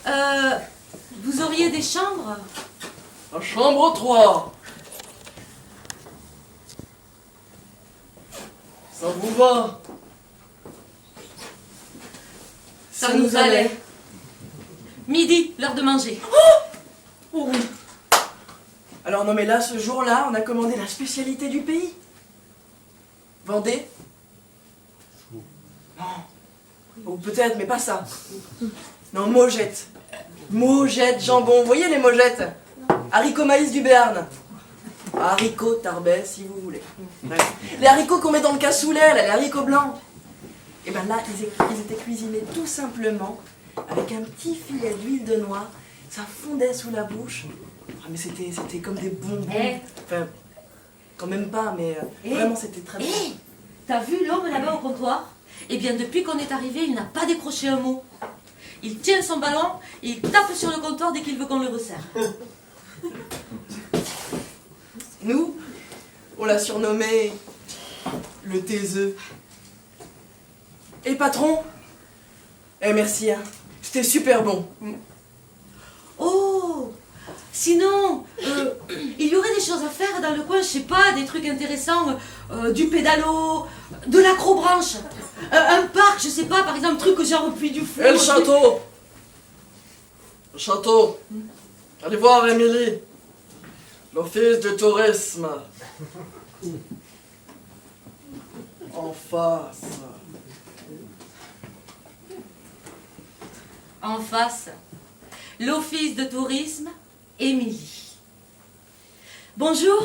Vous auriez des chambres? La chambre 3. Ça vous va? Ça nous allait. Midi, l'heure de manger. Oh oui. Alors non mais là, ce jour-là, on a commandé la spécialité du pays. Vendée? Non. Ou peut-être, mais pas ça. Non, Maugettes. Maugettes, jambon. Vous voyez les Maugettes? Haricots maïs du Béarn. Haricots Tarbais, si vous voulez. Ouais. Les haricots qu'on met dans le cassoulet, là, les haricots blancs. Et ben là, ils étaient cuisinés tout simplement avec un petit filet d'huile de noix. Ça fondait sous la bouche. Ah, mais c'était comme des bonbons. Enfin, quand même pas, mais vraiment c'était très bon. T'as vu l'homme là-bas au comptoir? Eh bien, depuis qu'on est arrivé, il n'a pas décroché un mot. Il tient son ballon et il tape sur le comptoir dès qu'il veut qu'on le resserre. Nous, on l'a surnommé le taiseux. Et patron? Eh merci, hein. C'était super bon. Oh! Sinon, il y aurait des choses à faire dans le coin, je sais pas, des trucs intéressants, du pédalo, de l'acrobranche, un parc, je sais pas, par exemple, truc genre Puy du Fou. Et le château? Le château. Allez voir Émilie. L'office du tourisme. En face. En face, l'office de tourisme, Émilie. Bonjour.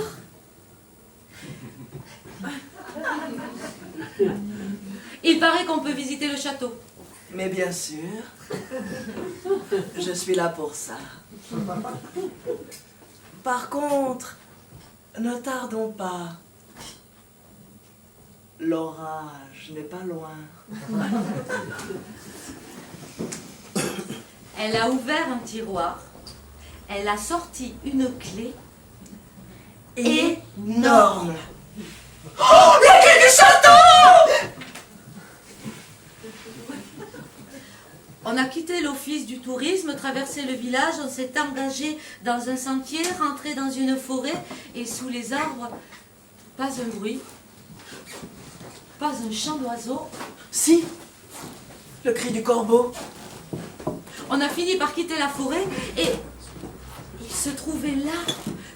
Il paraît qu'on peut visiter le château. Mais bien sûr, je suis là pour ça. Par contre, ne tardons pas. L'orage n'est pas loin. Elle a ouvert un tiroir, elle a sorti une clé énorme. Oh, la clé du château! On a quitté l'office du tourisme, traversé le village, on s'est engagé dans un sentier, rentré dans une forêt, et sous les arbres, pas un bruit, pas un chant d'oiseau. Si, le cri du corbeau. On a fini par quitter la forêt et il se trouvait là,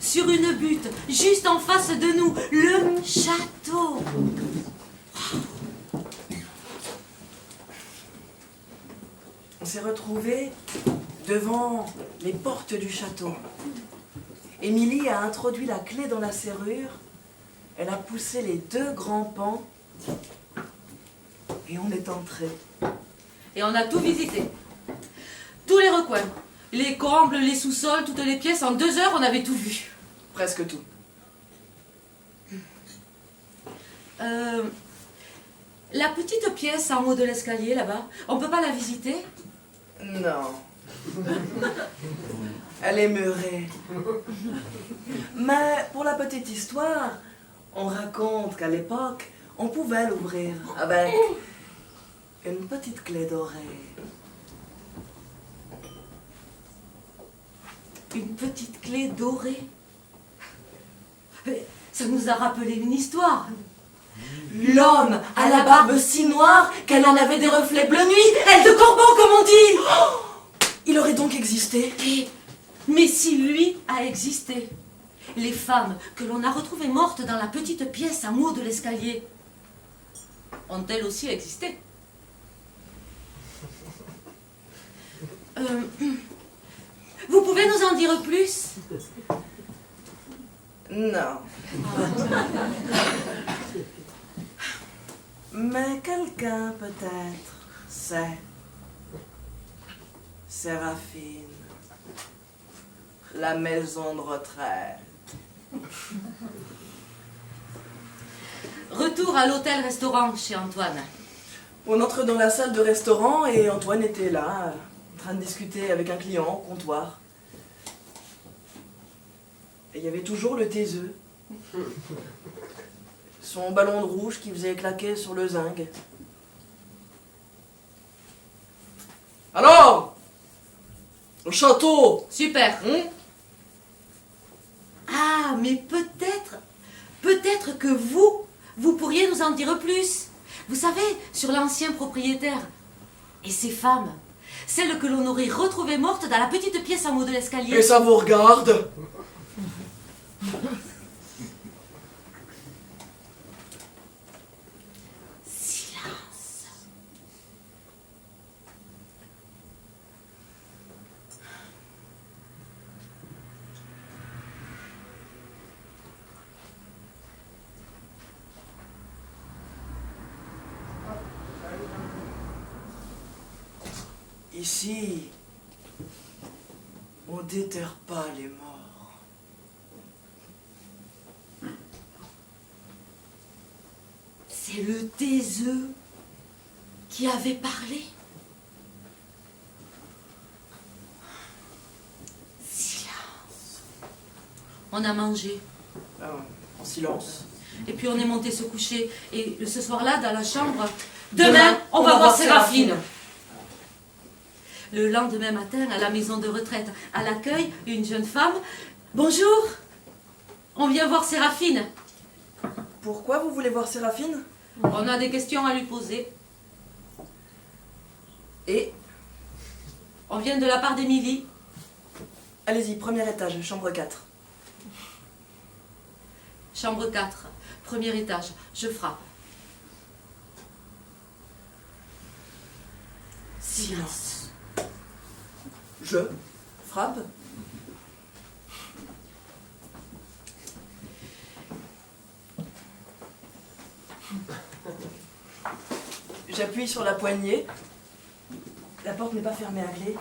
sur une butte, juste en face de nous, le château. On s'est retrouvés devant les portes du château. Émilie a introduit la clé dans la serrure, elle a poussé les 2 grands pans et on est entré. Et on a tout visité. Tous les recoins, les combles, les sous-sols, toutes les pièces, en 2 heures, on avait tout vu. Presque tout. La petite pièce en haut de l'escalier, là-bas, on peut pas la visiter? Non. Elle est murée. Mais pour la petite histoire, on raconte qu'à l'époque, on pouvait l'ouvrir avec une petite clé dorée. Une petite clé dorée. Ça nous a rappelé une histoire. L'homme à la barbe si noire qu'elle en avait des reflets bleu nuit, aile de corbeau comme on dit. Il aurait donc existé. Mais si lui a existé, les femmes que l'on a retrouvées mortes dans la petite pièce en haut de l'escalier ont-elles aussi existé? Vous pouvez nous en dire plus? Non. Mais quelqu'un peut-être sait. Séraphine. La maison de retraite. Retour à l'hôtel-restaurant chez Antoine. On entre dans la salle de restaurant et Antoine était là, en train de discuter avec un client au comptoir. Et il y avait toujours le taiseux. Son ballon de rouge qui faisait claquer sur le zinc. Alors, Au château. Super. Hum? Ah, mais peut-être que vous pourriez nous en dire plus. Vous savez, sur l'ancien propriétaire et ses femmes, celle que l'on aurait retrouvée morte dans la petite pièce en haut de l'escalier. Et ça vous regarde? Silence. Ici, on déterre pas les morts. C'est le taiseux qui avait parlé. Silence. On a mangé. En silence. Et puis on est monté se coucher. Et ce soir-là, dans la chambre, demain, on va voir Séraphine. Le lendemain matin, à la maison de retraite, à l'accueil, une jeune femme. Bonjour, on vient voir Séraphine. Pourquoi vous voulez voir Séraphine? On a des questions à lui poser. Et On vient de la part d'Émilie. allez-y, premier étage, chambre 4. Chambre 4, premier étage. Je frappe. Silence. Je frappe. J'appuie sur la poignée. La porte n'est pas fermée à clé.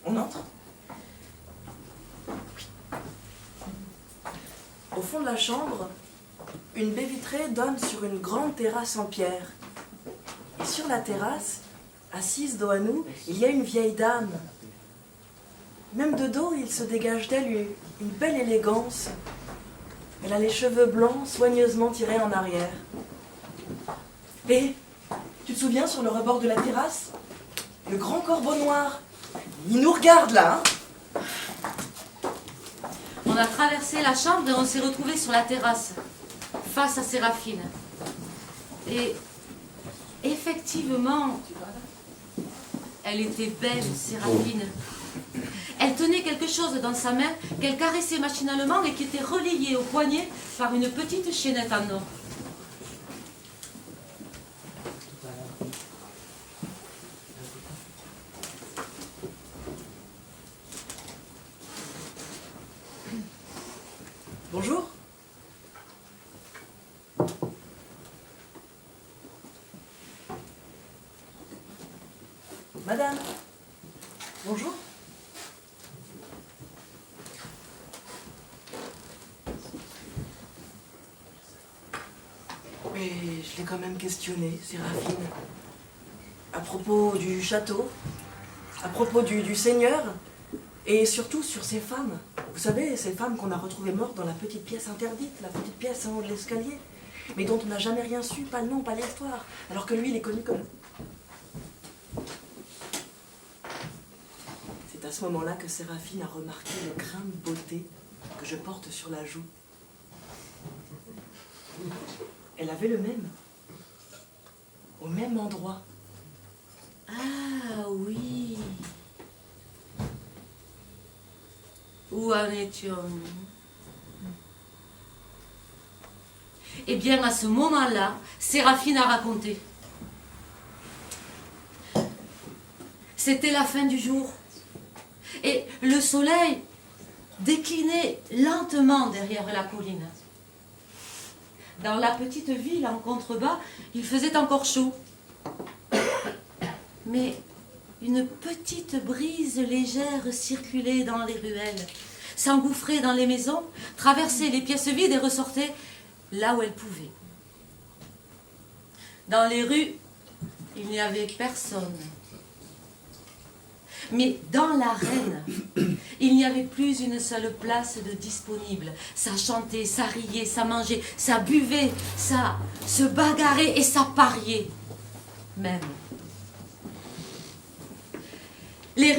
On entre. Au fond de la chambre, une baie vitrée donne sur une grande terrasse en pierre. Et sur la terrasse, assise dos à nous, il y a une vieille dame. Même de dos, il se dégage d'elle une belle élégance. Elle a les cheveux blancs soigneusement tirés en arrière. Et, tu te souviens, sur le rebord de la terrasse, le grand corbeau noir, il nous regarde là, hein? On a traversé la chambre et on s'est retrouvés sur la terrasse, face à Séraphine. Et effectivement, elle était belle, Séraphine. Elle tenait quelque chose dans sa main qu'elle caressait machinalement et qui était relié au poignet par une petite chaînette en or. Bonjour. Madame. Bonjour. Mais je l'ai quand même questionné, Séraphine. À propos du château, à propos du Seigneur, et surtout sur ces femmes. Vous savez, ces femmes qu'on a retrouvées mortes dans la petite pièce interdite, la petite pièce en haut de l'escalier, mais dont on n'a jamais rien su, pas le nom, pas l'histoire, alors que lui, il est connu comme... C'est à ce moment-là que Séraphine a remarqué le grain de beauté que je porte sur la joue. Elle avait le même, au même endroit. Ah oui. Où en étions-nous? Eh bien, à ce moment-là, Séraphine a raconté. C'était la fin du jour. Et le soleil déclinait lentement derrière la colline. Dans la petite ville en contrebas, il faisait encore chaud. Mais une petite brise légère circulait dans les ruelles, s'engouffrait dans les maisons, traversait les pièces vides et ressortait là où elle pouvait. Dans les rues, il n'y avait personne. Mais dans l'arène, il n'y avait plus une seule place de disponible. Ça chantait, ça riait, ça mangeait, ça buvait, ça se bagarrait et ça pariait même. Les